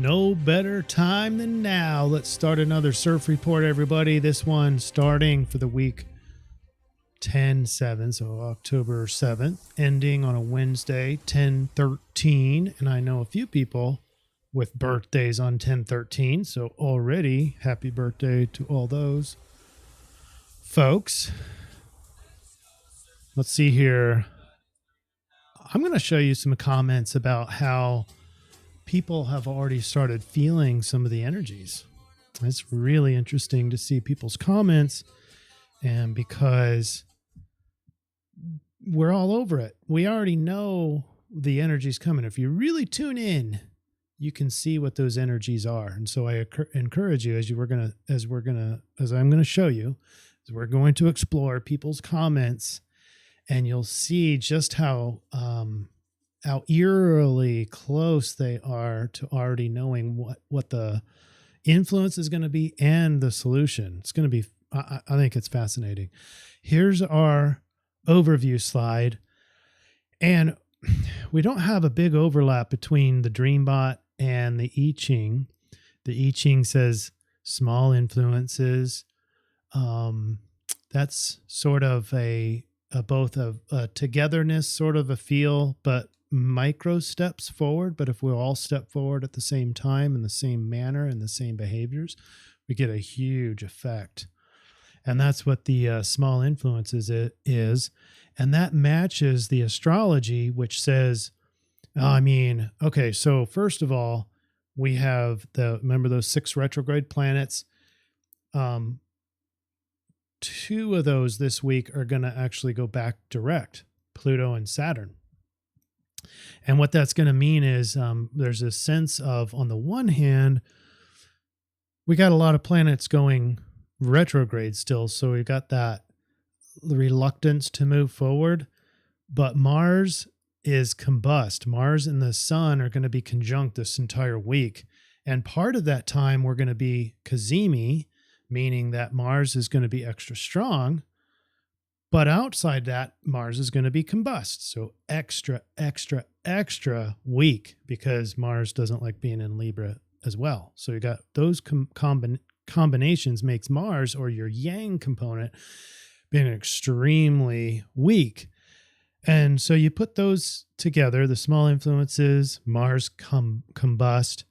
No better time than now. Let's start another CIRF report, everybody. This one starting for the week 10/7, so October 7th, ending on a Wednesday, 10/13. And I know a few people with birthdays on 10/13, so already happy birthday to all those folks. Let's see here. I'm going to show you some comments about how people have already started feeling some of the energies. It's really interesting to see people's comments, and because we're all over it. We already know the energies coming. If you really tune in, you can see what those energies are. And so I encourage you, as I'm going to show you, as we're going to explore people's comments, and you'll see just how eerily close they are to already knowing what the influence is going to be and the solution. It's going to be, I think it's fascinating. Here's our overview slide. And we don't have a big overlap between the Dreambot and the I-Ching. The I-Ching says small influences. That's sort of both a togetherness, sort of a feel, but micro steps forward. But if we all step forward at the same time in the same manner and the same behaviors, we get a huge effect. And that's what the small influences is. And that matches the astrology, which says, okay, so first of all, we have remember those 6 retrograde planets. 2 of those this week are going to actually go back direct, Pluto and Saturn. And what that's going to mean is there's a sense of, on the one hand, we got a lot of planets going retrograde still. So we got that reluctance to move forward. But Mars is combust. Mars and the sun are going to be conjunct this entire week. And part of that time, we're going to be Cazimi, meaning that Mars is going to be extra strong. But outside that, Mars is going to be combust. So extra, extra, extra weak, because Mars doesn't like being in Libra as well. So you got those combinations makes Mars, or your yang component, being extremely weak. And so you put those together, the small influences, Mars combust.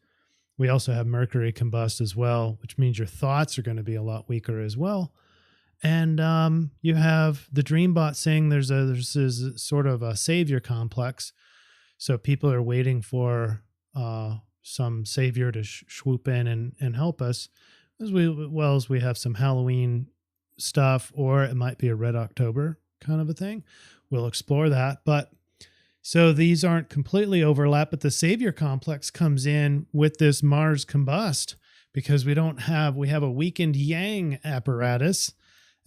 We also have Mercury combust as well, which means your thoughts are going to be a lot weaker as well. And you have the Dreambot saying there's this sort of a savior complex. So people are waiting for some savior to swoop in and help us, as we have some Halloween stuff, or it might be a Red October kind of a thing. We'll explore that. But so these aren't completely overlap, but the savior complex comes in with this Mars combust, because we have a weakened yang apparatus.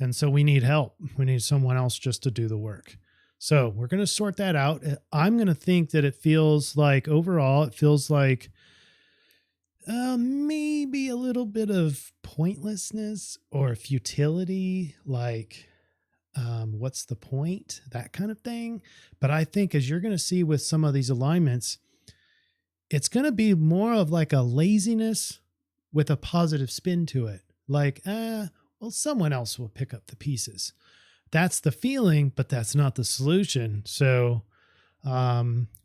And so we need help. We need someone else just to do the work. So we're going to sort that out. I'm going to think that overall, it feels like maybe a little bit of pointlessness or futility, like what's the point? That kind of thing. But I think, as you're going to see with some of these alignments, it's going to be more of like a laziness with a positive spin to it. Like, well, someone else will pick up the pieces. That's the feeling, but that's not the solution. So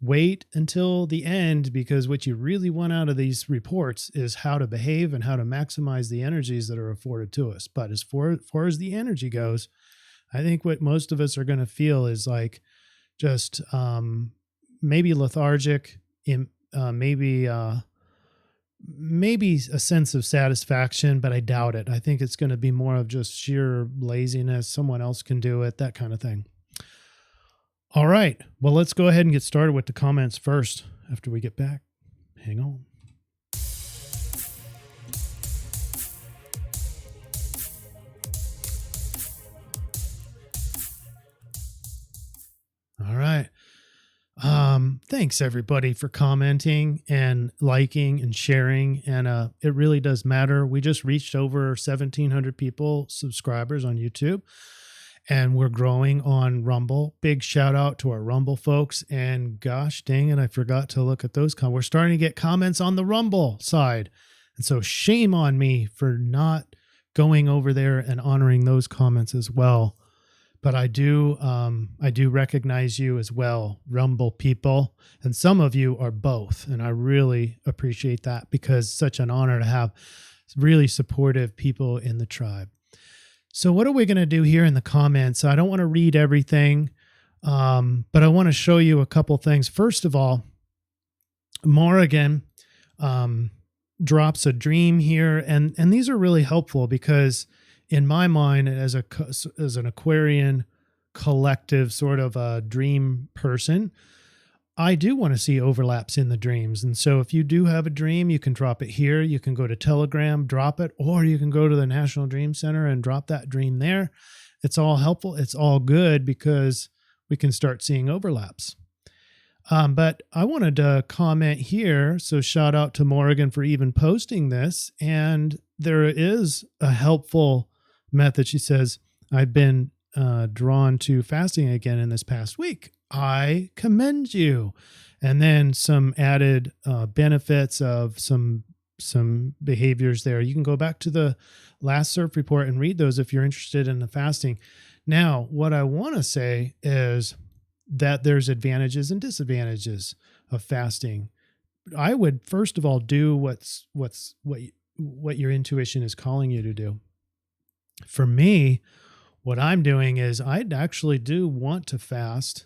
wait until the end, because what you really want out of these reports is how to behave and how to maximize the energies that are afforded to us. But as far as the energy goes, I think what most of us are going to feel is like just maybe lethargic, maybe a sense of satisfaction, but I doubt it. I think it's going to be more of just sheer laziness. Someone else can do it, that kind of thing. All right. Well, let's go ahead and get started with the comments first after we get back. Hang on. All right. Thanks everybody for commenting and liking and sharing. And it really does matter. We just reached over 1,700 subscribers on YouTube. And we're growing on Rumble. Big shout out to our Rumble folks. And gosh dang it, I forgot to look at those comments. We're starting to get comments on the Rumble side. And so shame on me for not going over there and honoring those comments as well. But I do recognize you as well, Rumble people. And some of you are both. And I really appreciate that, because it's such an honor to have really supportive people in the tribe. So what are we going to do here in the comments? I don't want to read everything, but I want to show you a couple things. First of all, Morrigan drops a dream here, and these are really helpful because in my mind, as an Aquarian collective sort of a dream person, I do want to see overlaps in the dreams. And so if you do have a dream, you can drop it here. You can go to Telegram, drop it, or you can go to the National Dream Center and drop that dream there. It's all helpful. It's all good because we can start seeing overlaps. But I wanted to comment here. So shout out to Morrigan for even posting this. And there is a helpful method. She says, I've been drawn to fasting again in this past week. I commend you. And then some added benefits of some behaviors there. You can go back to the last CIRF report and read those if you're interested in the fasting. Now, what I want to say is that there's advantages and disadvantages of fasting. I would first of all do what your intuition is calling you to do. For me, what I'm doing is I actually do want to fast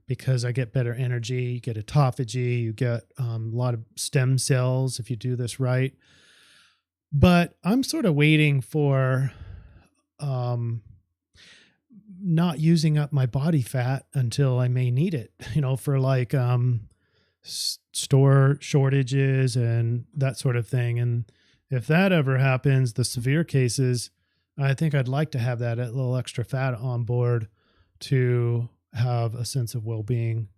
because I get better energy, you get autophagy, you get a lot of stem cells if you do this right. But I'm sort of waiting for not using up my body fat until I may need it, for like store shortages and that sort of thing. And if that ever happens, the severe cases, I think I'd like to have that little extra fat on board to have a sense of well-being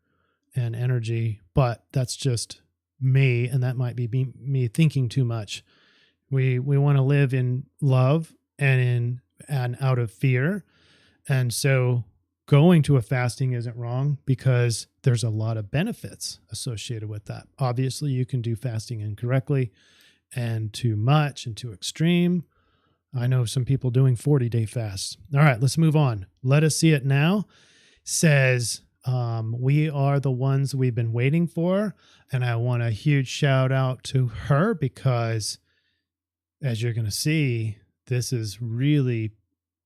and energy. But that's just me, and that might be me thinking too much. We want to live in love and out of fear. And so going to a fasting isn't wrong because there's a lot of benefits associated with that. Obviously, you can do fasting incorrectly and too much and too extreme. I know some people doing 40-day fasts. All right, let's move on. Let us see it now. Says, we are the ones we've been waiting for. And I want a huge shout out to her because, as you're going to see, this is really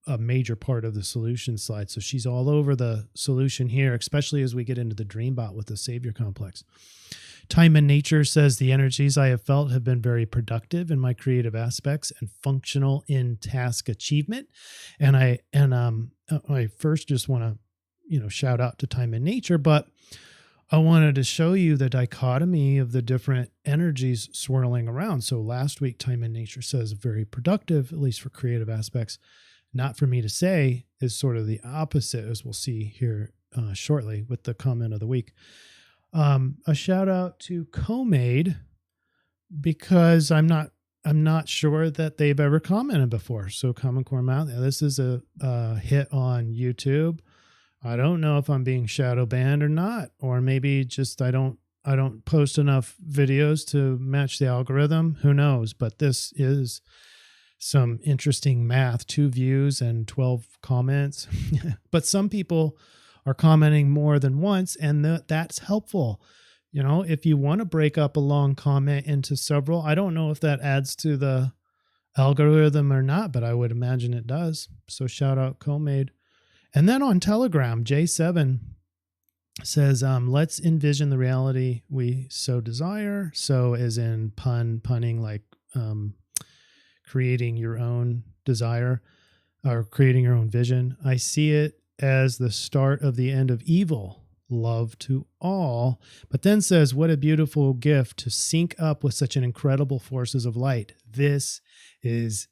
a major part of the solution slide. So she's all over the solution here, especially as we get into the Dreambot with the Savior complex. Time in Nature says the energies I have felt have been very productive in my creative aspects and functional in task achievement. And I first just want to, shout out to Time in Nature, but I wanted to show you the dichotomy of the different energies swirling around. So last week, Time in Nature says very productive, at least for creative aspects. Not for me to say is sort of the opposite, as we'll see here shortly with the comment of the week. A shout out to Co-Made because I'm not sure that they've ever commented before. So Common Core Mouth, this is a hit on YouTube. I don't know if I'm being shadow banned or not, or maybe just I don't post enough videos to match the algorithm. Who knows? But this is some interesting math, 2 views and 12 comments. But some people are commenting more than once, and that's helpful. If you want to break up a long comment into several, I don't know if that adds to the algorithm or not, but I would imagine it does. So shout out Co-Made. And then on Telegram, J7 says, let's envision the reality we so desire. So as in punning like creating your own desire or creating your own vision. I see it as the start of the end of evil. Love to all. But then says, what a beautiful gift to sync up with such an incredible forces of light. This is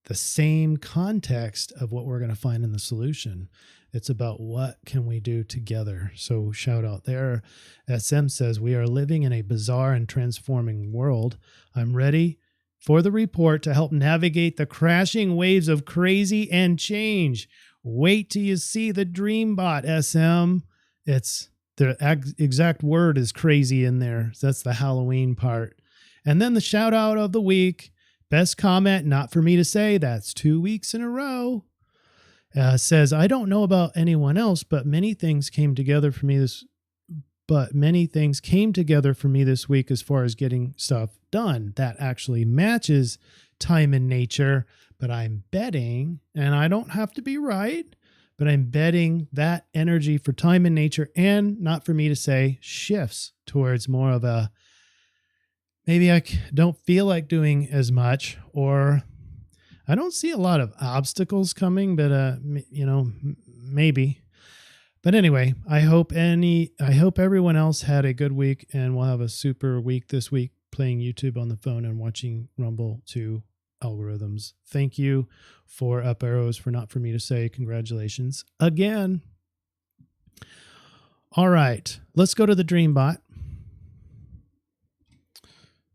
the same context of what we're going to find in the solution. It's about what can we do together. So shout out there. SM says, we are living in a bizarre and transforming world. I'm ready for the report to help navigate the crashing waves of crazy and change. Wait till you see the Dreambot SM. It's the exact word is crazy in there. So that's the Halloween part. And then the shout out of the week. Best comment, not for me to say. That's 2 weeks in a row. Says, I don't know about anyone else, but many things came together for me this week as far as getting stuff done that actually matches time and nature. But I'm betting, and I don't have to be right, but I'm betting that energy for time and nature, and not for me to say, shifts towards more of a, maybe I don't feel like doing as much, or I don't see a lot of obstacles coming, but maybe. But anyway, I hope everyone else had a good week, and we'll have a super week this week playing YouTube on the phone and watching Rumble 2 algorithms. Thank you for Up Arrows for not for me to say. Congratulations again. All right, let's go to the Dreambot.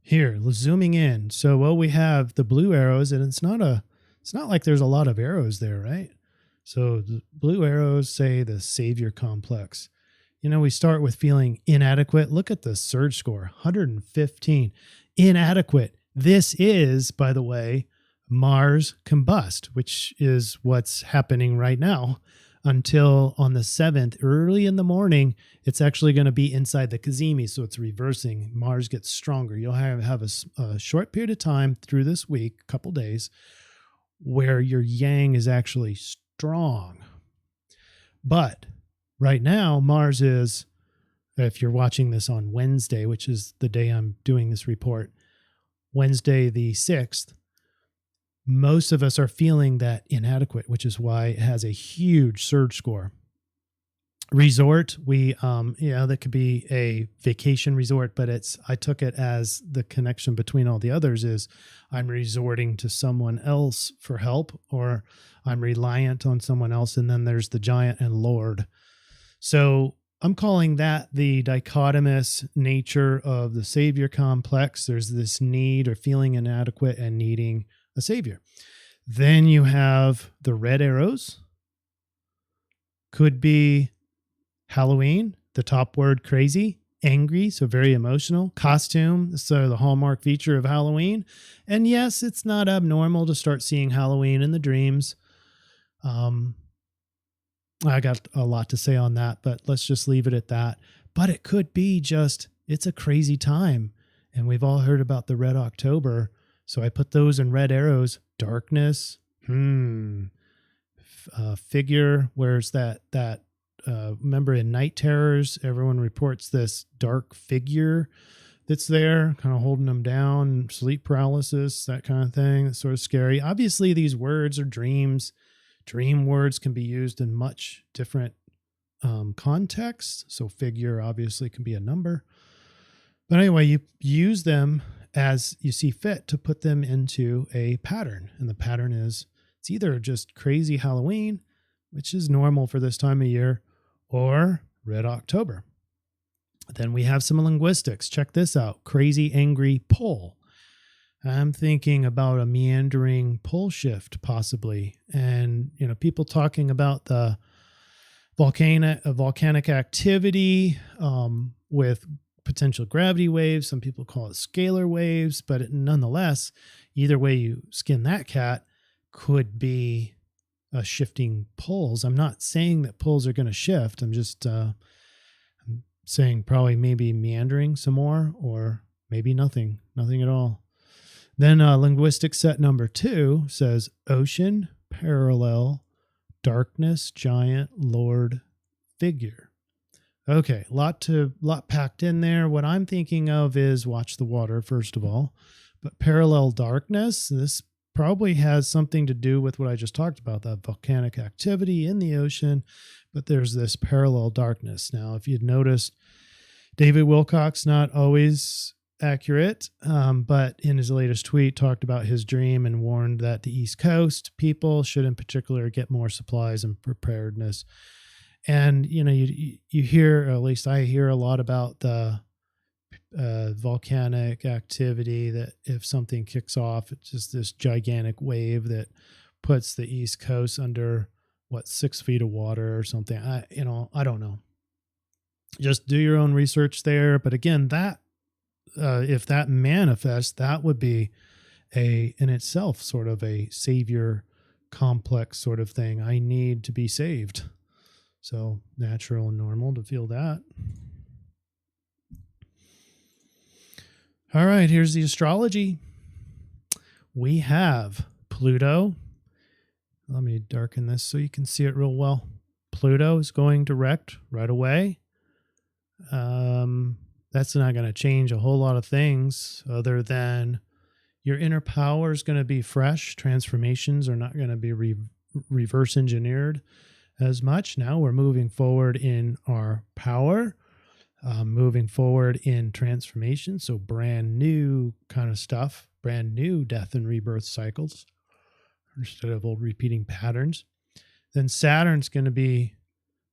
Here, zooming in. So, we have the blue arrows, and it's not like there's a lot of arrows there, right? So the blue arrows say the savior complex. We start with feeling inadequate. Look at the surge score, 115. Inadequate. This is, by the way, Mars combust, which is what's happening right now. Until on the 7th, early in the morning, it's actually going to be inside the Cazimi, so it's reversing. Mars gets stronger. You'll have a short period of time through this week, a couple days, where your yang is actually strong. But right now, Mars is, if you're watching this on Wednesday, which is the day I'm doing this report, Wednesday the 6th, most of us are feeling that inadequate, which is why it has a huge surge score. Resort, that could be a vacation resort, but I took it as the connection between all the others is I'm resorting to someone else for help, or I'm reliant on someone else. And then there's the giant and Lord. So I'm calling that the dichotomous nature of the savior complex. There's this need or feeling inadequate and needing a savior. Then you have the red arrows. Could be Halloween, the top word crazy, angry, so very emotional. Costume, so the hallmark feature of Halloween. And yes, it's not abnormal to start seeing Halloween in the dreams. I got a lot to say on that, but let's just leave it at that. But it could be just, it's a crazy time. And we've all heard about the Red October. So I put those in red arrows. Darkness. Figure. Where's that? Remember in Night Terrors, everyone reports this dark figure that's there, kind of holding them down, sleep paralysis, that kind of thing. That's sort of scary. Obviously, these words are dreams. Dream words can be used in much different contexts. So figure obviously can be a number. But anyway, you use them as you see fit to put them into a pattern. And the pattern is, it's either just crazy Halloween, which is normal for this time of year, or Red October. Then we have some linguistics. Check this out. Crazy, angry, pull. I'm thinking about a meandering pole shift possibly. And, people talking about the volcanic activity with potential gravity waves. Some people call it scalar waves, but nonetheless, either way you skin that cat could be shifting poles. I'm not saying that poles are going to shift. I'm just I'm saying probably maybe meandering some more, or maybe nothing at all. Then linguistic set number 2 says ocean, parallel, darkness, giant, Lord, figure. Okay, lot packed in there. What I'm thinking of is watch the water, first of all. But parallel darkness, this probably has something to do with what I just talked about, that volcanic activity in the ocean. But there's this parallel darkness. Now, if you'd noticed, David Wilcox, not always accurate, but in his latest tweet talked about his dream and warned that the East Coast people should in particular get more supplies and preparedness. And, you hear, or at least I hear a lot about the volcanic activity, that if something kicks off, it's just this gigantic wave that puts the East Coast under 6 feet of water or something. I don't know. Just do your own research there. But again, that if that manifests, that would be in itself sort of a savior complex sort of thing. I need to be saved. So natural and normal to feel that. All right, here's the astrology. We have Pluto. Let me darken this so you can see it real well. Pluto is going direct right away. That's not going to change a whole lot of things other than your inner power is going to be fresh. Transformations are not going to be reverse engineered as much. Now we're moving forward in our power, moving forward in transformation. So brand new kind of stuff, brand new death and rebirth cycles instead of old repeating patterns. Then Saturn's going to be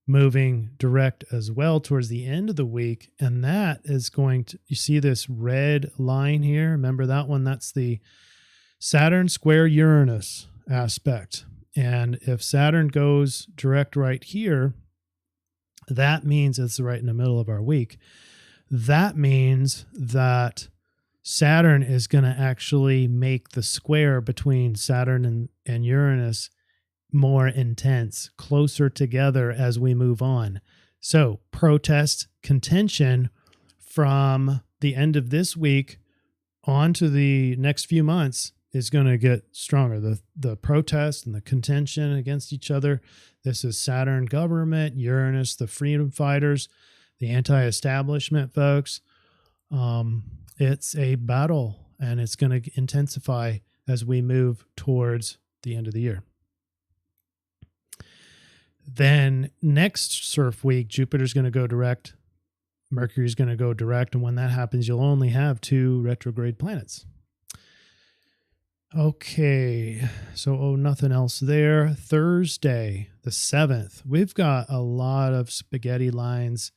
moving direct as well towards the end of the week. And that is going to, you see this red line here? Remember that one? That's the Saturn square Uranus aspect. And if Saturn goes direct right here, that means it's right in the middle of our week. That means that Saturn is going to actually make the square between Saturn and Uranus more intense, closer together as we move on. So protest, contention from the end of this week on to the next few months is going to get stronger. The protest and the contention against each other. This is Saturn government, Uranus, the freedom fighters, the anti-establishment folks. It's a battle, and it's going to intensify as we move towards the end of the year. Then next CIRF week, Jupiter's going to go direct, Mercury's going to go direct, and when that happens, you'll only have 2 retrograde planets. Okay, so nothing else there. Thursday, the 7th, we've got a lot of spaghetti lines,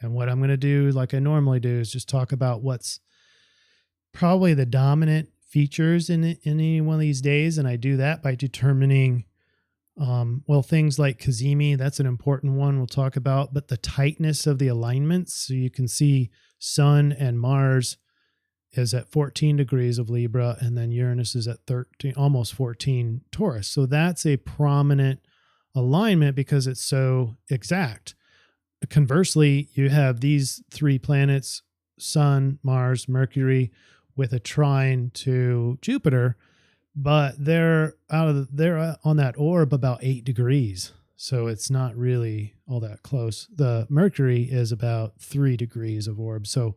and what I'm going to do, like I normally do, is just talk about what's probably the dominant features in any one of these days, and I do that by determining things like Cazimi, that's an important one we'll talk about, but the tightness of the alignments. So you can see Sun and Mars is at 14 degrees of Libra, and then Uranus is at 13, almost 14 Taurus. So that's a prominent alignment because it's so exact. Conversely, you have these 3 planets, Sun, Mars, Mercury, with a trine to Jupiter, but they're on that orb about 8 degrees. So it's not really all that close. The Mercury is about 3 degrees of orb. So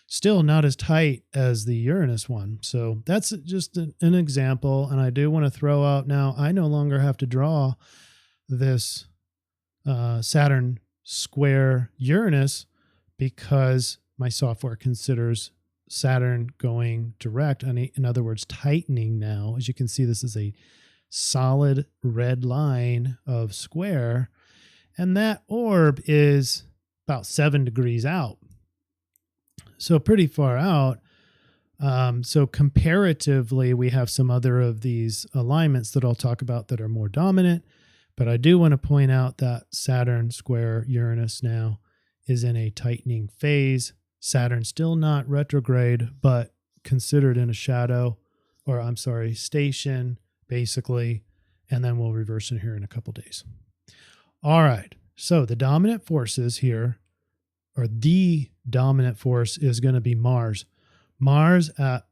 still not as tight as the Uranus one. So that's just an example. And I do want to throw out now, I no longer have to draw this Saturn square Uranus because my software considers Saturn going direct, in other words, tightening now. As you can see, this is a solid red line of square, and that orb is about 7 degrees out. So pretty far out. So comparatively, we have some other of these alignments that I'll talk about that are more dominant, but I do want to point out that Saturn square Uranus now is in a tightening phase. Saturn still not retrograde, but considered in a station, basically, and then we'll reverse it here in a couple days. All right, so the dominant forces here, or the dominant force is going to be Mars. Mars at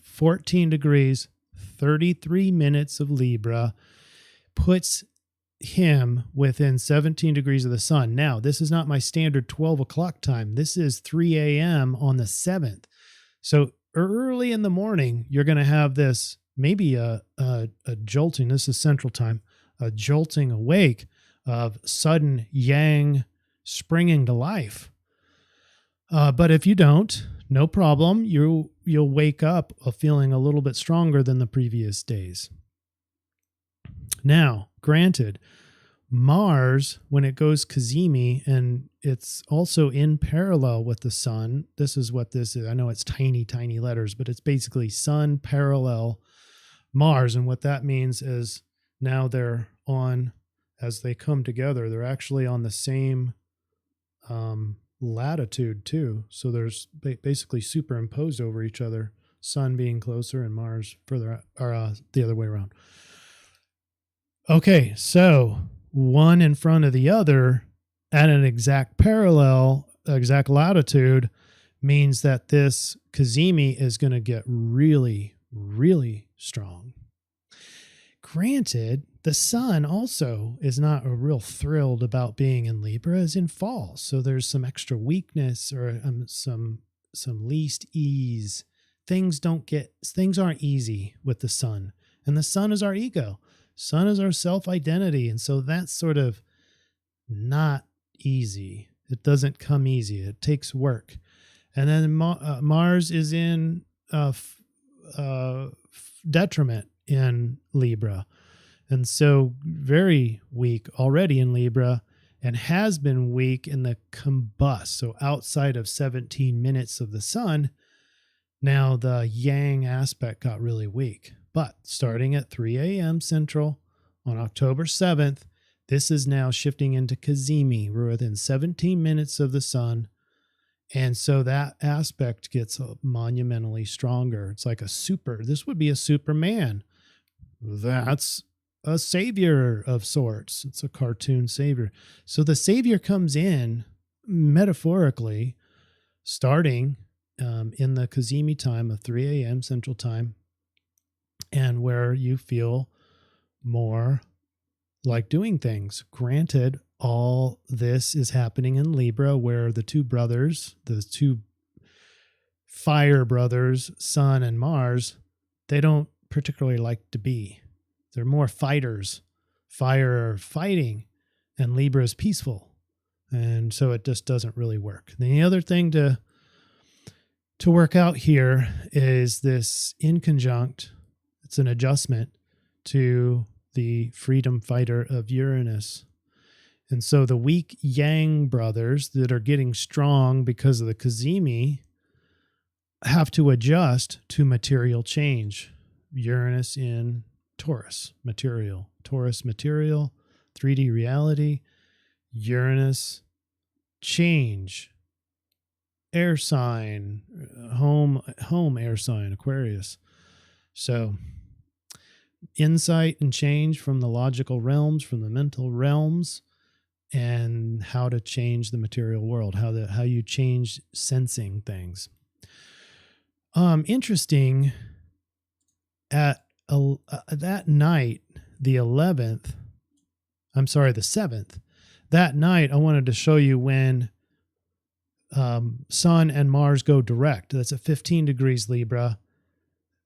14 degrees, 33 minutes of Libra, puts him within 17 degrees of the sun. Now, this is not my standard 12 o'clock time. This is 3 a.m. on the 7th. So early in the morning, you're going to have this, maybe a jolting, this is central time, a jolting awake of sudden yang springing to life. But if you don't, no problem. You'll wake up feeling a little bit stronger than the previous days. Now, granted, Mars, when it goes Cazimi, and it's also in parallel with the sun, this is what this is. I know it's tiny, tiny letters, but it's basically sun parallel Mars. And what that means is now they're as they come together, they're actually on the same latitude too. So there's basically superimposed over each other, Sun being closer and Mars further out, or the other way around. Okay, so one in front of the other at an exact parallel, exact latitude, means that this Cazimi is going to get really, really strong. Granted, the Sun also is not real thrilled about being in Libra, as in fall. So there's some extra weakness or some least ease. Things aren't easy with the Sun, and the Sun is our ego. Sun is our self-identity, and so that's sort of not easy. It doesn't come easy. It takes work. And then Mars is in detriment in Libra. And so very weak already in Libra, and has been weak in the Combust. So outside of 17 minutes of the Sun, now the Yang aspect got really weak. But starting at 3 a.m. Central on October 7th, this is now shifting into Cazimi. We're within 17 minutes of the Sun. And so that aspect gets monumentally stronger. It's like this would be a Superman. That's a savior of sorts. It's a cartoon savior. So the savior comes in metaphorically starting in the Cazimi time of 3 a.m. Central Time, and where you feel more like doing things. Granted, all this is happening in Libra, where the two fire brothers, Sun and Mars, they don't particularly like to be. They're more fighters. Fire are fighting, and Libra is peaceful. And so it just doesn't really work. The other thing to work out here is this inconjunct. It's an adjustment to the freedom fighter of Uranus. And so the weak Yang brothers that are getting strong because of the Cazimi have to adjust to material change. Uranus in Taurus material, 3D reality, Uranus change, air sign, home air sign, Aquarius. So insight and change from the logical realms, from the mental realms, and how to change the material world, how you change sensing things. Interesting, at that night, the 7th, that night, I wanted to show you when Sun and Mars go direct. That's at 15 degrees Libra.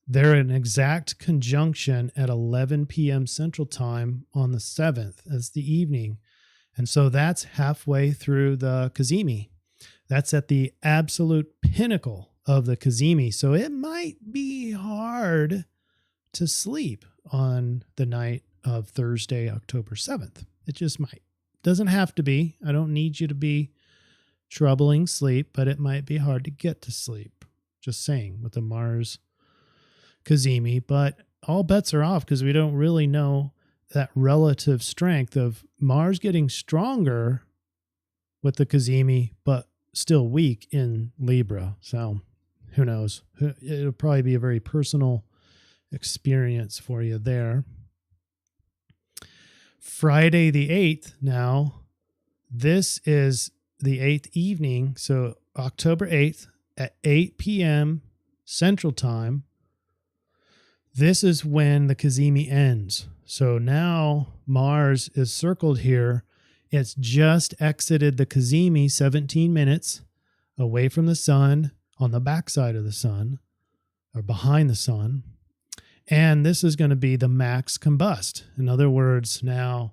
They're in exact conjunction at 11 p.m. Central Time on the 7th as the evening. And so that's halfway through the Cazimi. That's at the absolute pinnacle of the Cazimi. So it might be hard to sleep on the night of Thursday, October 7th. It just might. Doesn't have to be. I don't need you to be troubling sleep, but it might be hard to get to sleep. Just saying, with the Mars Cazimi. But all bets are off because we don't really know that relative strength of Mars getting stronger with the Cazimi, but still weak in Libra. So who knows? It'll probably be a very personal experience for you there. Friday the 8th now, this is the 8th evening, so October 8th at 8 p.m. Central Time. This is when the Cazimi ends. So now Mars is circled here. It's just exited the Cazimi 17 minutes away from the Sun, on the backside of the Sun, or behind the Sun. And this is going to be the max combust. In other words, now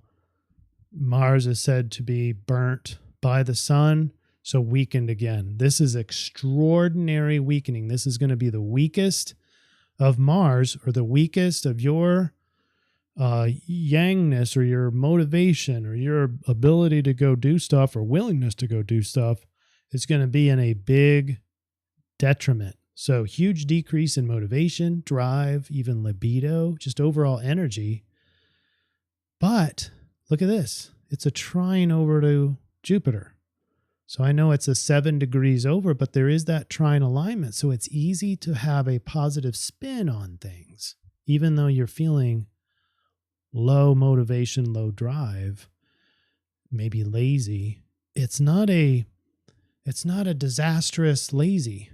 Mars is said to be burnt by the Sun, so weakened again. This is extraordinary weakening. This is going to be the weakest of Mars, or the weakest of your yangness, or your motivation, or your ability to go do stuff, or willingness to go do stuff. Is going to be in a big detriment. So huge decrease in motivation, drive, even libido, just overall energy. But look at this. It's a trine over to Jupiter. So I know it's a 7 degrees over, but there is that trine alignment. So it's easy to have a positive spin on things, even though you're feeling low motivation, low drive, maybe lazy. It's not a disastrous lazy.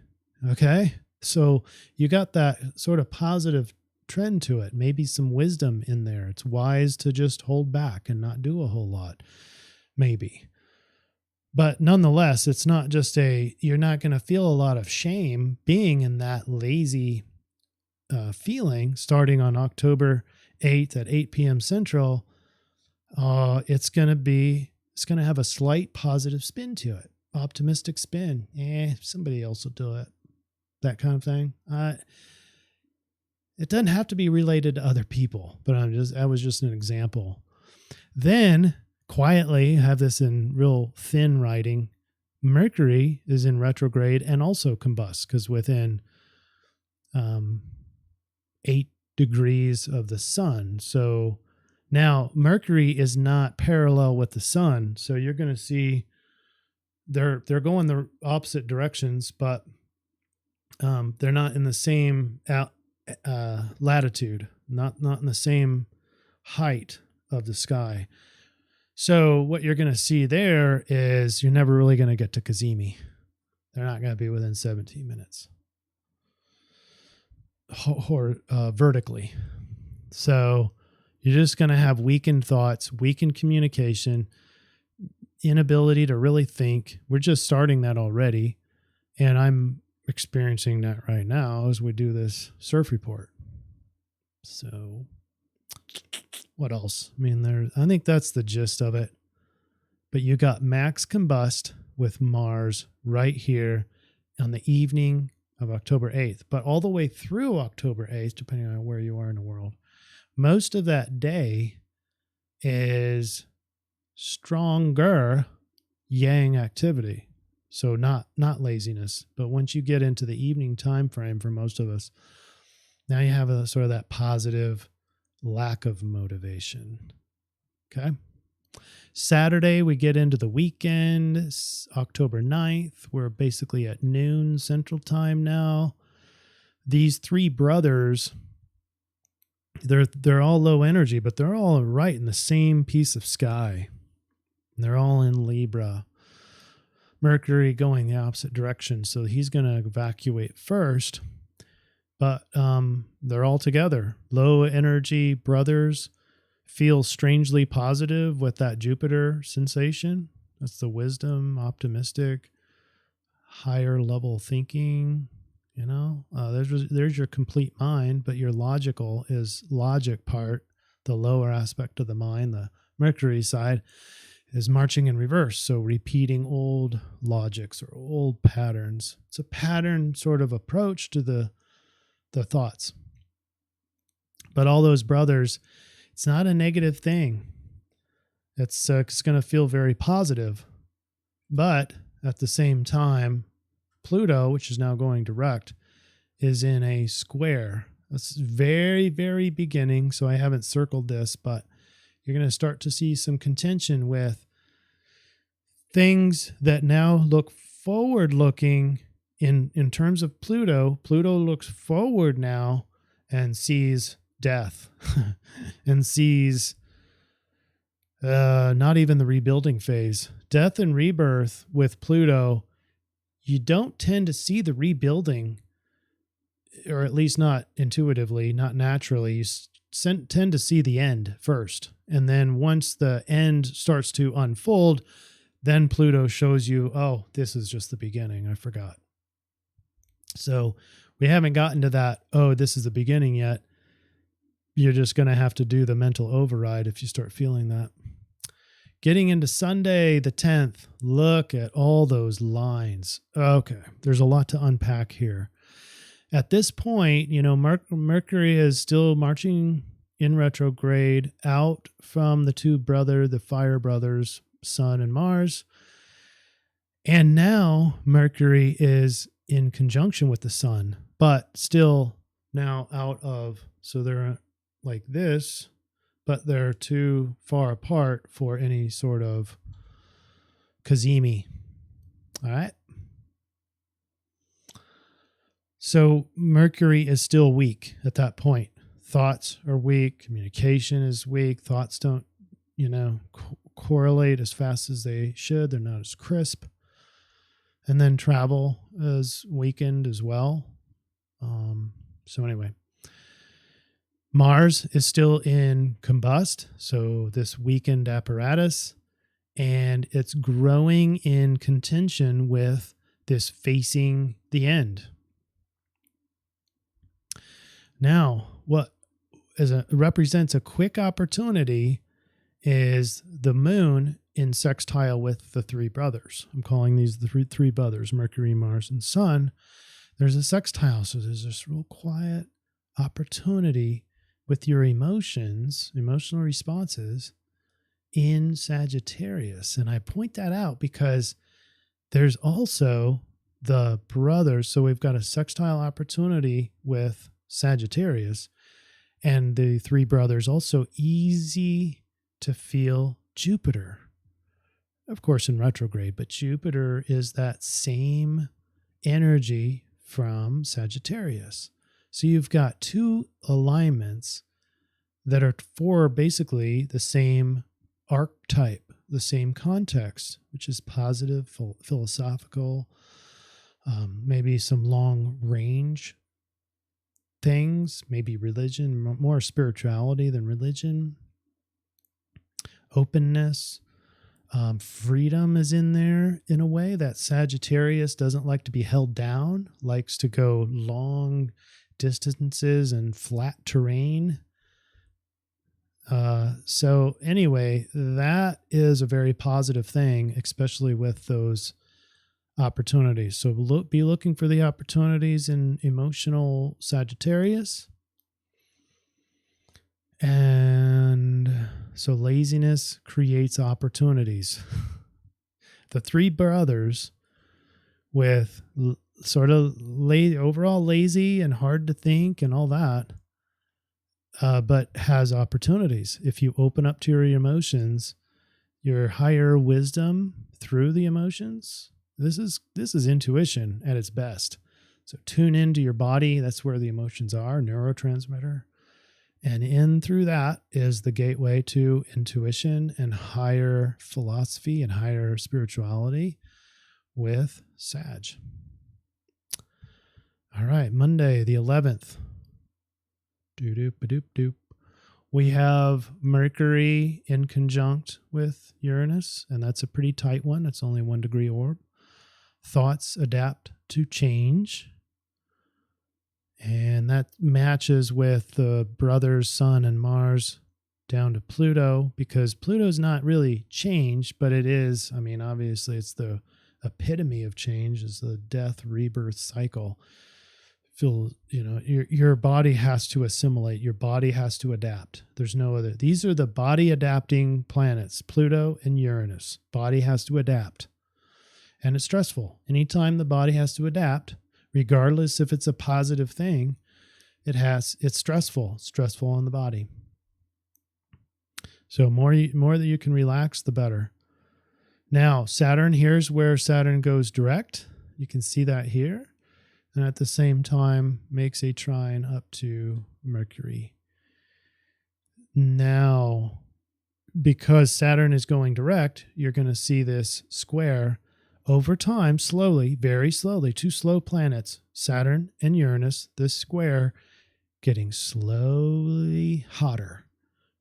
Okay. So you got that sort of positive trend to it, maybe some wisdom in there. It's wise to just hold back and not do a whole lot, maybe. But nonetheless, it's not just you're not going to feel a lot of shame being in that lazy feeling starting on October 8th at 8 p.m. Central. It's going to have a slight positive spin to it. Optimistic spin. Somebody else will do it. That kind of thing. It doesn't have to be related to other people, but that was just an example. Then quietly, have this in real thin writing, Mercury is in retrograde and also combust, because within 8 degrees of the sun. So now Mercury is not parallel with the sun. So you're going to see they're going the opposite directions, but they're not in the same latitude, not in the same height of the sky. So what you're going to see there is you're never really going to get to Cazimi. They're not going to be within 17 minutes vertically. So you're just going to have weakened thoughts, weakened communication, inability to really think. We're just starting that already. And I'm experiencing that right now as we do this CIRF report. So what else? I mean, I think that's the gist of it. But you got max combust with Mars right here on the evening of October 8th. But all the way through October 8th, depending on where you are in the world, most of that day is stronger yang activity. So not laziness, but once you get into the evening time frame for most of us, now you have a sort of that positive lack of motivation. Okay. Saturday, we get into the weekend, October 9th. We're basically at noon Central Time now. These three brothers, they're all low energy, but they're all right in the same piece of sky. They're all in Libra. Mercury going the opposite direction, so he's going to evacuate first. But they're all together. Low energy brothers feel strangely positive with that Jupiter sensation. That's the wisdom, optimistic, higher level thinking. You know, there's your complete mind, but your logical is logic part, the lower aspect of the mind, the Mercury side, is marching in reverse. So repeating old logics or old patterns. It's a pattern sort of approach to the thoughts. But all those brothers, it's not a negative thing. It's going to feel very positive. But at the same time, Pluto, which is now going direct, is in a square. That's very, very beginning. So I haven't circled this, but you're going to start to see some contention with things that now look forward looking in terms of Pluto. Pluto looks forward now and sees death and sees not even the rebuilding phase. Death and rebirth with Pluto, you don't tend to see the rebuilding, or at least not intuitively, not naturally. You tend to see the end first. And then once the end starts to unfold, then Pluto shows you, oh, this is just the beginning. I forgot. So we haven't gotten to that, oh, this is the beginning yet. You're just going to have to do the mental override if you start feeling that. Getting into Sunday, the 10th, look at all those lines. Okay, there's a lot to unpack here. At this point, you know, Mercury is still marching in retrograde out from the fire brothers, Sun and Mars. And now Mercury is in conjunction with the Sun, but still now out of, so they're like this, but they're too far apart for any sort of Cazimi. All right. So Mercury is still weak at that point. Thoughts are weak. Communication is weak. Thoughts don't, correlate as fast as they should. They're not as crisp. And then travel is weakened as well. So anyway, Mars is still in Combust. So this weakened apparatus, and it's growing in contention with this facing the end. Now, what represents a quick opportunity is the moon in sextile with the three brothers. I'm calling these the three brothers, Mercury, Mars, and Sun. There's a sextile, so there's this real quiet opportunity with your emotions, emotional responses in Sagittarius. And I point that out because there's also the brothers. So we've got a sextile opportunity with Sagittarius, and the three brothers also easy to feel Jupiter, of course, in retrograde, but Jupiter is that same energy from Sagittarius. So you've got two alignments that are for basically the same archetype, the same context, which is positive, philosophical, maybe some long range things, maybe religion, more spirituality than religion, openness, freedom is in there in a way that Sagittarius doesn't like to be held down, likes to go long distances and flat terrain. So anyway, that is a very positive thing, especially with those opportunities. So be looking for the opportunities in emotional Sagittarius. And so laziness creates opportunities. The three brothers with sort of overall lazy and hard to think and all that, but has opportunities. If you open up to your emotions, your higher wisdom through the emotions, this is intuition at its best. So tune into your body. That's where the emotions are, neurotransmitter. And in through that is the gateway to intuition and higher philosophy and higher spirituality with Sag. All right, Monday the 11th. Doop-a-doop-doop. We have Mercury in conjunct with Uranus, and that's a pretty tight one. It's only 1 degree orb. Thoughts adapt to change. And that matches with the brothers, Sun and Mars down to Pluto, because Pluto's not really change, but it is, obviously it's the epitome of change, is the death, rebirth cycle. Your body has to assimilate. Your body has to adapt. There's no other. These are the body adapting planets, Pluto and Uranus. Body has to adapt. And it's stressful. Anytime the body has to adapt, regardless if it's a positive thing, it's stressful. It's stressful on the body. So more that you can relax, the better. Now, Saturn, here's where Saturn goes direct. You can see that here. And at the same time, makes a trine up to Mercury. Now, because Saturn is going direct, you're going to see this square over time, slowly, very slowly, two slow planets, Saturn and Uranus, this square getting slowly hotter.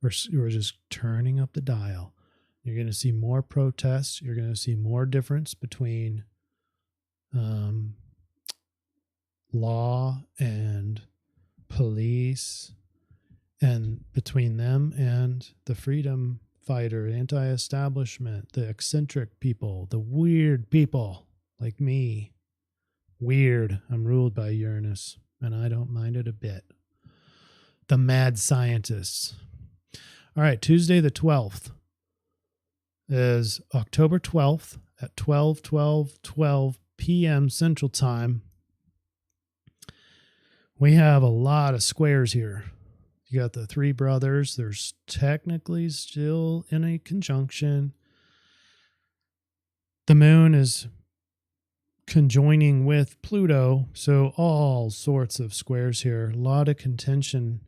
We're just turning up the dial. You're going to see more protests. You're going to see more difference between law and police, and between them and the freedom fighter, anti-establishment, the eccentric people, the weird people like me. Weird. I'm ruled by Uranus, and I don't mind it a bit. The mad scientists. All right, Tuesday the 12th is October 12th at 12 p.m. Central Time. We have a lot of squares here. You got the three brothers. There's technically still in a conjunction. The moon is conjoining with Pluto, so all sorts of squares here, a lot of contention,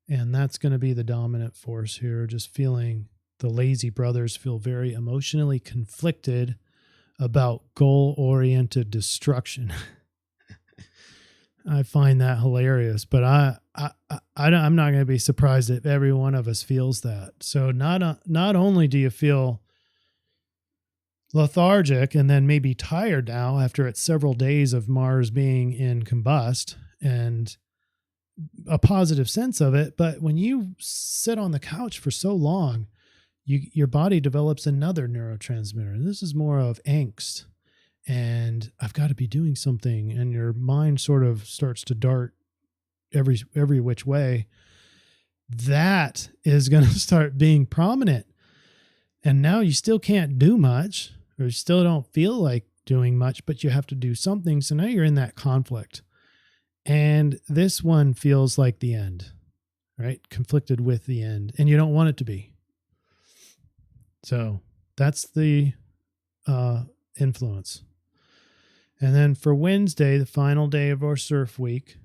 and that's going to be the dominant force here. Just feeling the lazy brothers feel very emotionally conflicted about goal-oriented destruction. I find that hilarious, but I'm not going to be surprised if every one of us feels that. So not only do you feel lethargic and then maybe tired now after it's several days of Mars being in combust and a positive sense of it, but when you sit on the couch for so long, your body develops another neurotransmitter. And this is more of angst. And I've got to be doing something, and your mind sort of starts to dart every which way. That is going to start being prominent. And now you still can't do much, or you still don't feel like doing much, but you have to do something. So now you're in that conflict. And this one feels like the end, right? Conflicted with the end, and you don't want it to be. So that's the influence. And then for Wednesday, the final day of our CIRF week,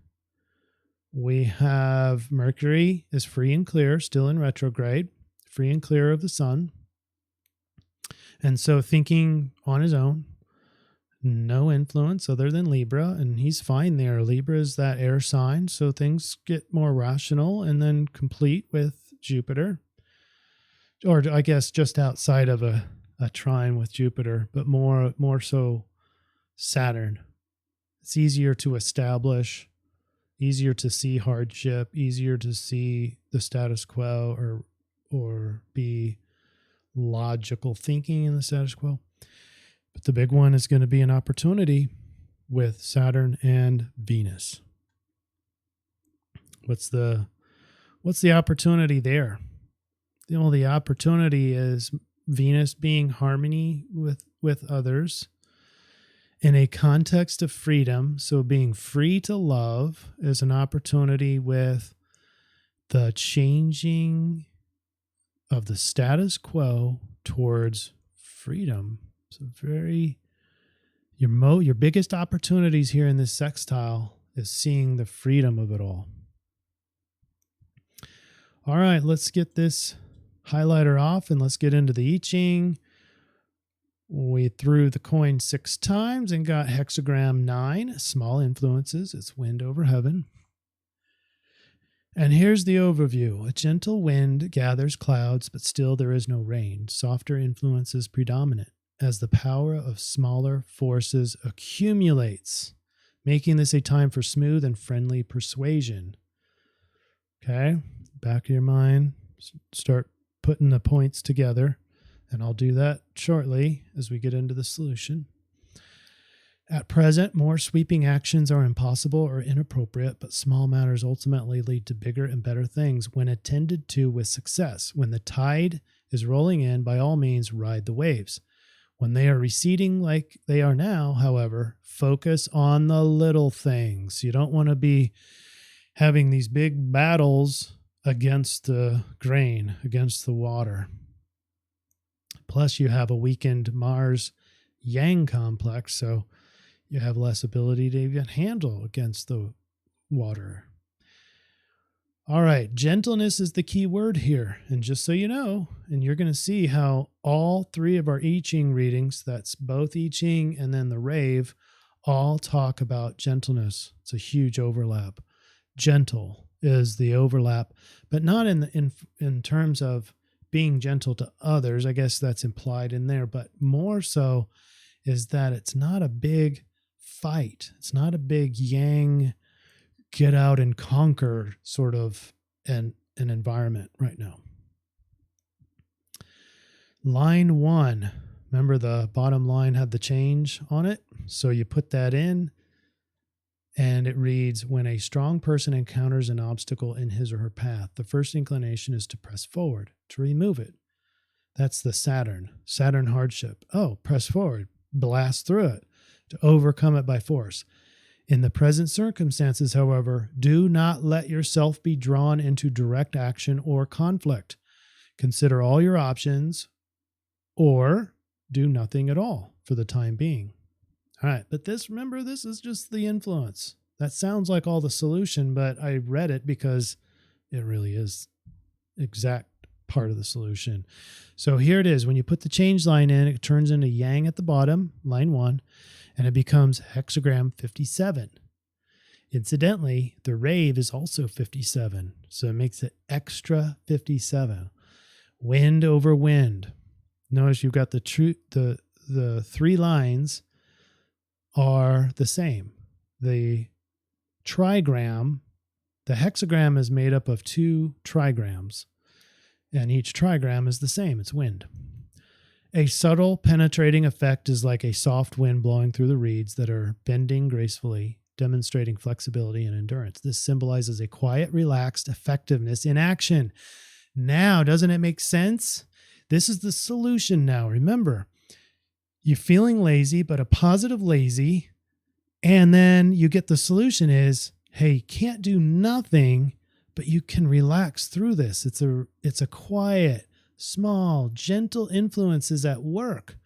we have Mercury is free and clear, still in retrograde, free and clear of the sun. And so thinking on his own, no influence other than Libra, and he's fine there. Libra is that air sign, so things get more rational and then complete with Jupiter. Or I guess just outside of a trine with Jupiter, but more so Saturn. It's easier to establish, easier to see hardship, easier to see the status quo or be logical thinking in the status quo. But the big one is going to be an opportunity with Saturn and Venus. What's the opportunity there? The opportunity is Venus being harmony with others in a context of freedom. So being free to love is an opportunity with the changing of the status quo towards freedom. So your biggest opportunities here in this sextile is seeing the freedom of it all. All right, let's get this highlighter off and let's get into the I-Ching. We threw the coin 6 times and got hexagram 9, small influences. It's wind over heaven. And here's the overview. A gentle wind gathers clouds, but still there is no rain. Softer influences predominate as the power of smaller forces accumulates, making this a time for smooth and friendly persuasion. Okay, back of your mind, start putting the points together, and I'll do that shortly as we get into the solution. At present, more sweeping actions are impossible or inappropriate, but small matters ultimately lead to bigger and better things when attended to with success. When the tide is rolling in, by all means, ride the waves. When they are receding like they are now, however, focus on the little things. You don't want to be having these big battles against the grain, against the water. Plus, you have a weakened Mars Yang complex, so you have less ability to even handle against the water. All right, gentleness is the key word here. And just so you know, and you're going to see how all 3 of our I-Ching readings, that's both I-Ching and then the rave, all talk about gentleness. It's a huge overlap. Gentle is the overlap, but not in terms of being gentle to others. I guess that's implied in there, but more so is that it's not a big fight. It's not a big yang, get out and conquer sort of an environment right now. Line 1, remember the bottom line had the change on it? So you put that in and it reads, when a strong person encounters an obstacle in his or her path, the first inclination is to press forward, to remove it. That's the Saturn hardship. Oh, press forward, blast through it, to overcome it by force. In the present circumstances, however, do not let yourself be drawn into direct action or conflict. Consider all your options or do nothing at all for the time being. All right, but remember, this is just the influence. That sounds like all the solution, but I read it because it really is exact part of the solution. So here it is. When you put the change line in, it turns into yang at the bottom, line 1, and it becomes hexagram 57. Incidentally, the rave is also 57, so it makes it extra 57. Wind over wind. Notice you've got the 3 lines are the same. The trigram, the hexagram is made up of 2 trigrams, and each trigram is the same. It's wind. A subtle penetrating effect is like a soft wind blowing through the reeds that are bending gracefully, demonstrating flexibility and endurance. This symbolizes a quiet, relaxed effectiveness in action. Now, doesn't it make sense? This is the solution now. Remember, you're feeling lazy, but a positive lazy, and then you get the solution is, hey, you can't do nothing, but you can relax through this. It's a quiet, small, gentle influences at work.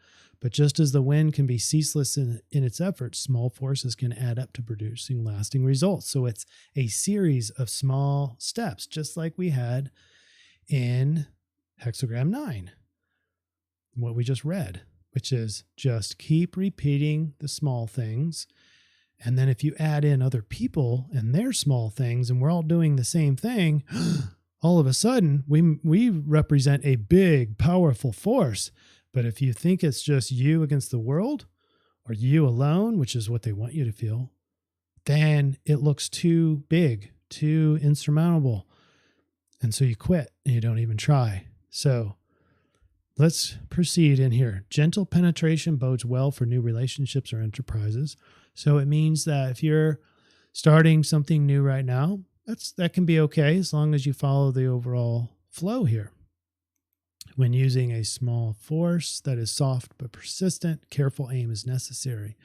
But just as the wind can be ceaseless in its efforts, small forces can add up to producing lasting results. So it's a series of small steps, just like we had in hexagram 9, what we just read, which is just keep repeating the small things. And then if you add in other people and their small things, and we're all doing the same thing, all of a sudden we represent a big, powerful force. But if you think it's just you against the world or you alone, which is what they want you to feel, then it looks too big, too insurmountable. And so you quit and you don't even try. So let's proceed in here. Gentle penetration bodes well for new relationships or enterprises. So it means that if you're starting something new right now, that can be okay as long as you follow the overall flow here. When using a small force that is soft but persistent, careful aim is necessary.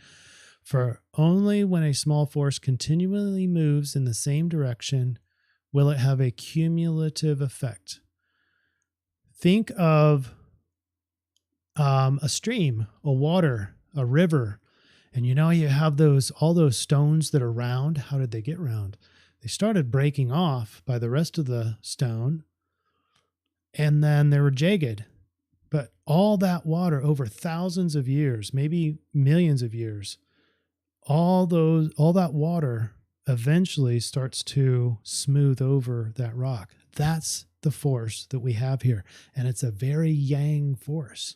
For only when a small force continually moves in the same direction will it have a cumulative effect. Think of a stream, a water, a river, and you have all those stones that are round. How did they get round? They started breaking off by the rest of the stone, and then they were jagged. But all that water over thousands of years, maybe millions of years, all that water eventually starts to smooth over that rock. That's the force that we have here. And it's a very yang force,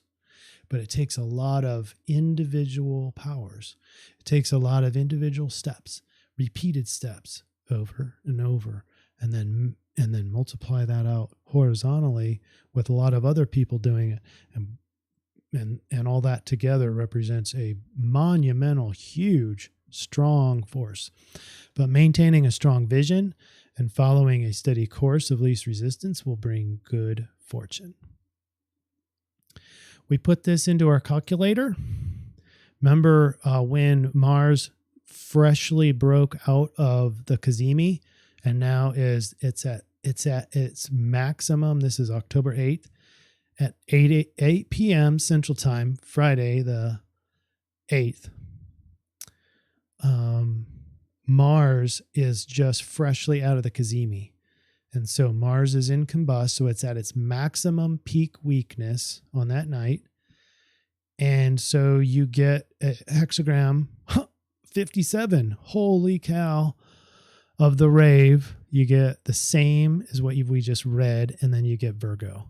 but it takes a lot of individual powers. It takes a lot of individual steps, repeated steps over and over, and then multiply that out horizontally with a lot of other people doing it. And all that together represents a monumental, huge, strong force. But maintaining a strong vision and following a steady course of least resistance will bring good fortune. We put this into our calculator. Remember when Mars freshly broke out of the Cazimi, and now it's at its maximum. This is October 8th at 8 p.m. Central Time, Friday the 8th. Mars is just freshly out of the Cazimi. And so Mars is in Combust, so it's at its maximum peak weakness on that night. And so you get a hexagram 57. Holy cow. Of the rave, you get the same as what we just read, and then you get Virgo.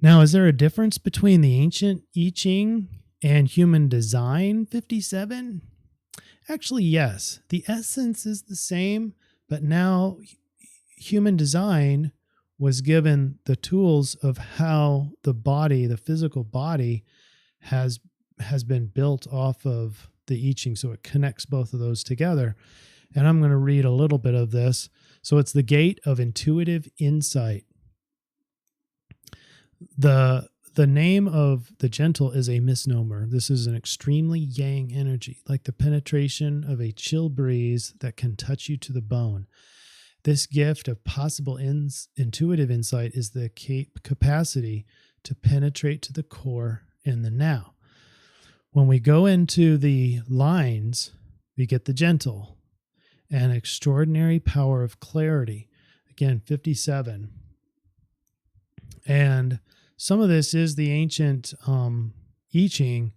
Now, is there a difference between the ancient I-Ching and human design 57? Actually, yes. The essence is the same, but now human design was given the tools of how the body, the physical body, has been built off of the I-Ching, so it connects both of those together. And I'm going to read a little bit of this. So it's the gate of intuitive insight. The the name of the gentle is a misnomer. This is an extremely yang energy, like the penetration of a chill breeze that can touch you to the bone. This gift of possible intuitive insight is the capacity to penetrate to the core in the now. When we go into the lines, we get the gentle, an extraordinary power of clarity. Again, 57. And some of this is the ancient I-Ching,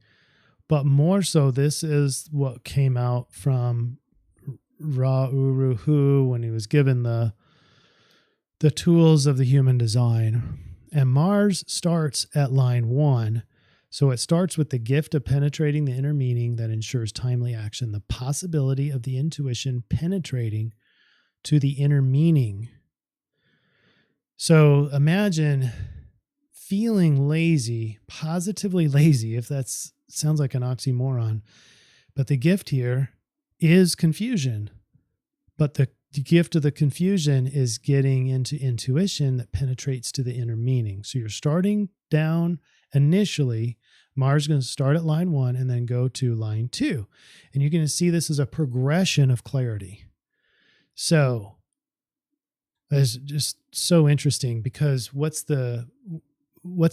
but more so this is what came out from Ra Uru Hu when he was given the tools of the human design. And Mars starts at line 1. So it starts with the gift of penetrating the inner meaning that ensures timely action, the possibility of the intuition penetrating to the inner meaning. So imagine feeling lazy, positively lazy, if that sounds like an oxymoron. But the gift here is confusion. But the gift of the confusion is getting into intuition that penetrates to the inner meaning. So you're starting down initially. Mars is going to start at line 1 and then go to line 2. And you're going to see this as a progression of clarity. So it's just so interesting because what's the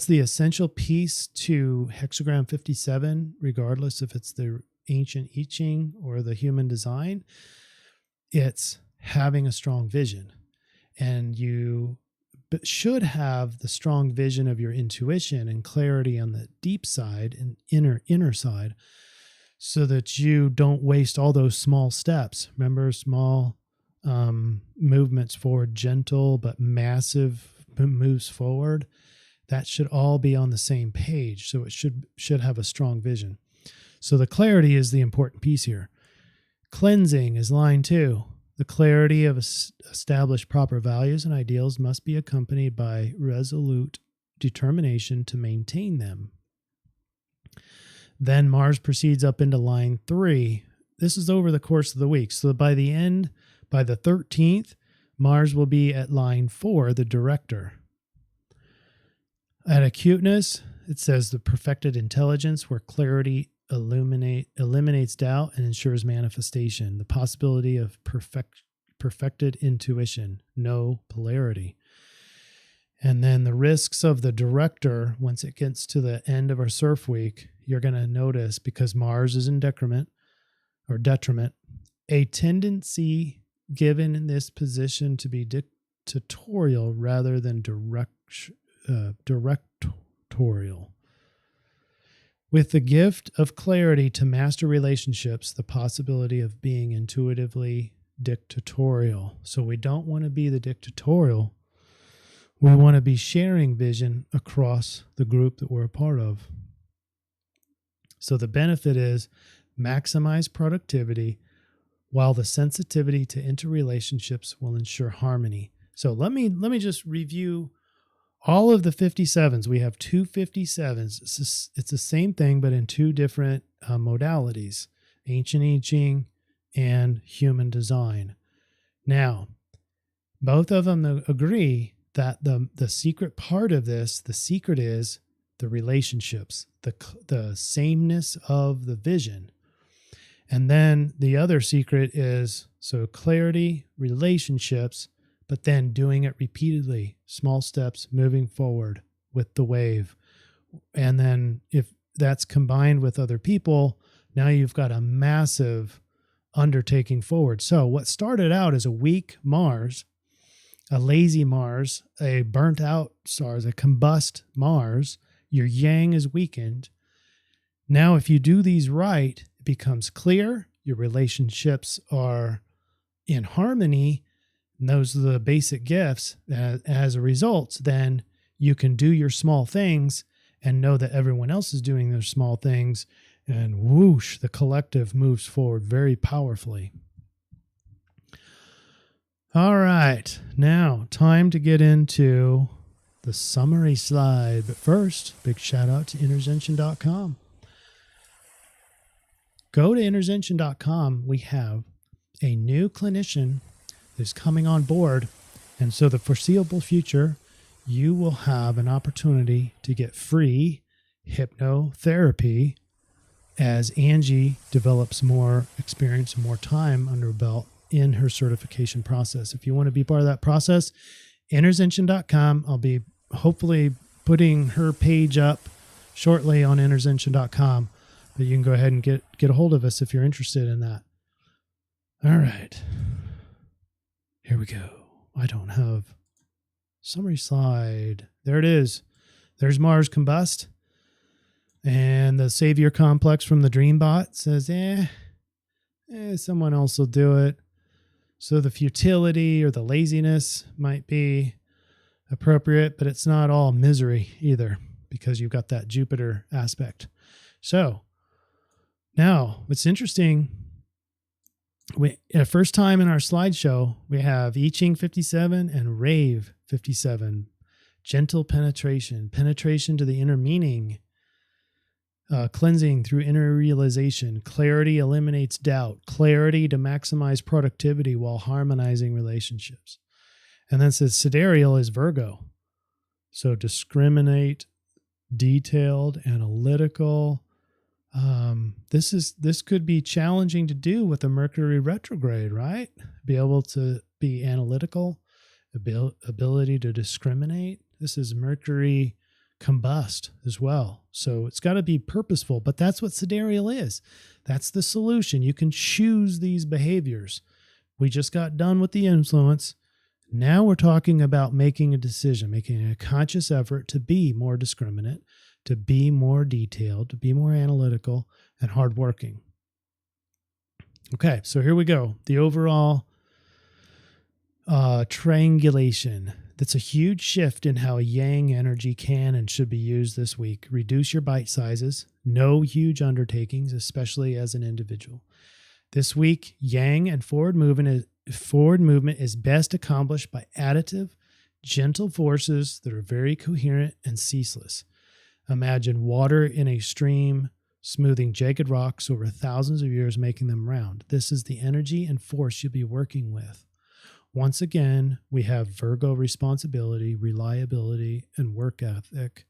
essential piece to hexagram 57, regardless if it's the ancient I-Ching or the human design? It's having a strong vision. And you should have the strong vision of your intuition and clarity on the deep side and inner side, so that you don't waste all those small steps. Remember, small movements forward, gentle but massive moves forward. That should all be on the same page. So it should have a strong vision. So the clarity is the important piece here. Cleansing is line 2. The clarity of established proper values and ideals must be accompanied by resolute determination to maintain them. Then Mars proceeds up into line 3. This is over the course of the week. So by the 13th, Mars will be at line 4, the director. At acuteness, it says the perfected intelligence where clarity eliminates doubt and ensures manifestation. The possibility of perfected intuition, no polarity. And then the risks of the director, once it gets to the end of our CIRF week, you're going to notice, because Mars is in detriment, a tendency given in this position to be dictatorial rather than directorial. With the gift of clarity to master relationships, the possibility of being intuitively dictatorial. So we don't want to be the dictatorial. We want to be sharing vision across the group that we're a part of. So the benefit is maximize productivity while the sensitivity to interrelationships will ensure harmony. So let me just review all of the 57s. We have 2 57s. It's the same thing, but in 2 different modalities, ancient I-Ching and human design. Now, both of them agree that the secret part of this, the secret is the relationships, the sameness of the vision. And then the other secret is, so clarity, relationships, but then doing it repeatedly, small steps, moving forward with the wave. And then if that's combined with other people, now you've got a massive undertaking forward. So what started out as a weak Mars, a lazy Mars, a burnt out Mars, a combust Mars, your yang is weakened. Now, if you do these right, it becomes clear, your relationships are in harmony, and those are the basic gifts. As a result, then you can do your small things and know that everyone else is doing their small things, and whoosh, the collective moves forward very powerfully. All right, now time to get into the summary slide. But first, big shout out to interzention.com. Go to interzention.com. We have a new clinician who's coming on board. And so the foreseeable future, you will have an opportunity to get free hypnotherapy as Angie develops more experience and more time under her belt in her certification process. If you want to be part of that process, interzension.com. I'll be hopefully putting her page up shortly on interzension.com, but you can go ahead and get a hold of us if you're interested in that. All right. Here we go. I don't have summary slide. There it is. There's Mars Combust. And the Savior Complex from the Dreambot says, someone else will do it. So the futility or the laziness might be appropriate, but it's not all misery either, because you've got that Jupiter aspect. So now what's interesting, first time in our slideshow, we have I-Ching 57 and Rave 57. Gentle penetration to the inner meaning. Cleansing through inner realization. Clarity eliminates doubt. Clarity to maximize productivity while harmonizing relationships. And then it says Sidereal is Virgo. So discriminate, detailed, analytical. This could be challenging to do with a Mercury retrograde, right? Be able to be analytical, ability to discriminate. This is Mercury Combust as well. So it's got to be purposeful, but that's what Sidereal is. That's the solution. You can choose these behaviors. We just got done with the influence. Now we're talking about making a decision, making a conscious effort to be more discriminate, to be more detailed, to be more analytical and hardworking. Okay, so here we go. The overall triangulation. That's a huge shift in how yang energy can and should be used this week. Reduce your bite sizes. No huge undertakings, especially as an individual. This week, yang and forward movement is best accomplished by additive, gentle forces that are very coherent and ceaseless. Imagine water in a stream, smoothing jagged rocks over thousands of years, making them round. This is the energy and force you'll be working with. Once again, we have Virgo responsibility, reliability, and work ethic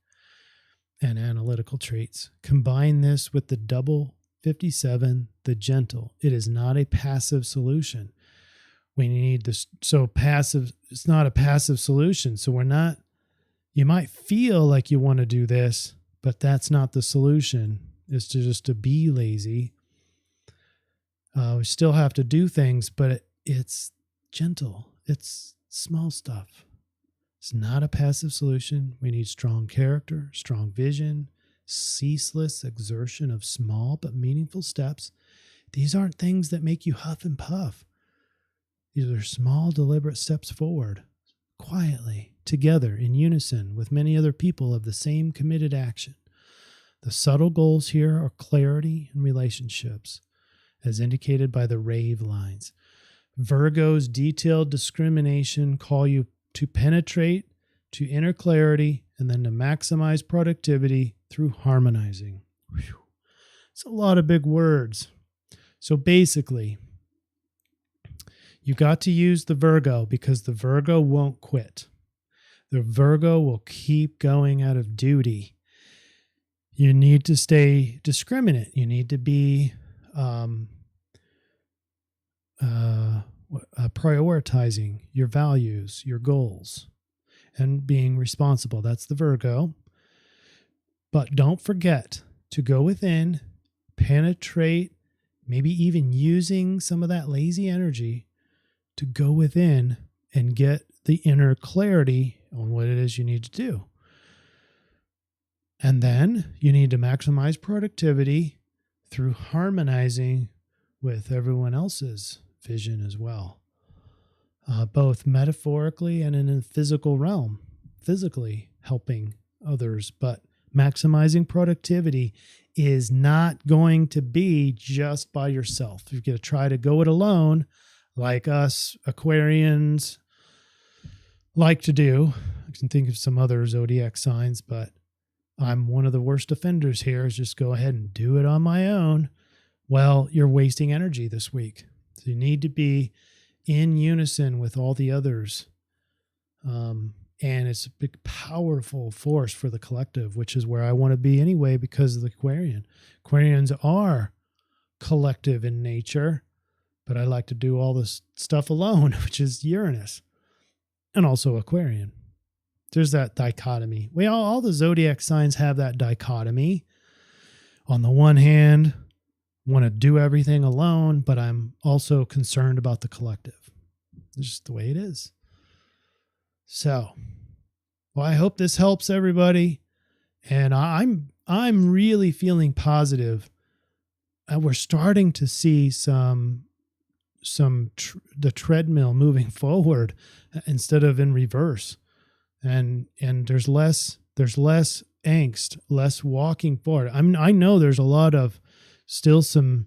and analytical traits. Combine this with the double 57, the gentle. It is not a passive solution. We need this. So passive, it's not a passive solution. So you might feel like you want to do this, but that's not the solution. It's to be lazy. We still have to do things, but it's gentle. It's small stuff. It's not a passive solution. We need strong character, strong vision, ceaseless exertion of small but meaningful steps. These aren't things that make you huff and puff. These are small, deliberate steps forward, quietly, together, in unison with many other people of the same committed action. The subtle goals here are clarity and relationships, as indicated by the rave lines. Virgo's detailed discrimination call you to penetrate, to inner clarity, and then to maximize productivity through harmonizing. Whew. It's a lot of big words. So basically, you got to use the Virgo because the Virgo won't quit. The Virgo will keep going out of duty. You need to stay discriminate. You need to be prioritizing your values, your goals, and being responsible. That's the Virgo. But don't forget to go within, penetrate, maybe even using some of that lazy energy to go within and get the inner clarity on what it is you need to do. And then you need to maximize productivity through harmonizing with everyone else's vision as well, both metaphorically and in the physical realm, physically helping others. But maximizing productivity is not going to be just by yourself. You're going to try to go it alone, like us Aquarians like to do. I can think of some other zodiac signs, but I'm one of the worst offenders here, is just go ahead and do it on my own. Well, you're wasting energy this week. So you need to be in unison with all the others. And it's a big, powerful force for the collective, which is where I want to be anyway because of the Aquarian. Aquarians are collective in nature, but I like to do all this stuff alone, which is Uranus and also Aquarian. There's that dichotomy. All the zodiac signs have that dichotomy. On the one hand, want to do everything alone, but I'm also concerned about the collective. It's just the way it is. So, well, I hope this helps everybody. And I'm really feeling positive. We're starting to see the treadmill moving forward instead of in reverse. And there's less angst, less walking forward. I know there's a lot of still some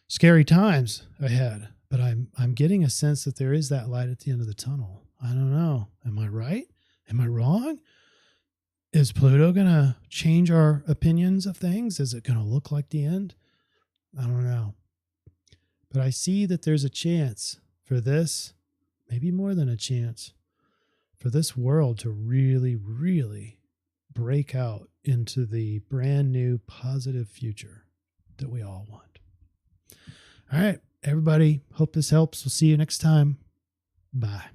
scary times ahead, but I'm getting a sense that there is that light at the end of the tunnel. I don't know. Am I right? Am I wrong? Is Pluto going to change our opinions of things? Is it going to look like the end? I don't know. But I see that there's a chance for this, maybe more than a chance, for this world to really, really break out into the brand new positive future that we all want. All right, everybody. Hope this helps. We'll see you next time. Bye.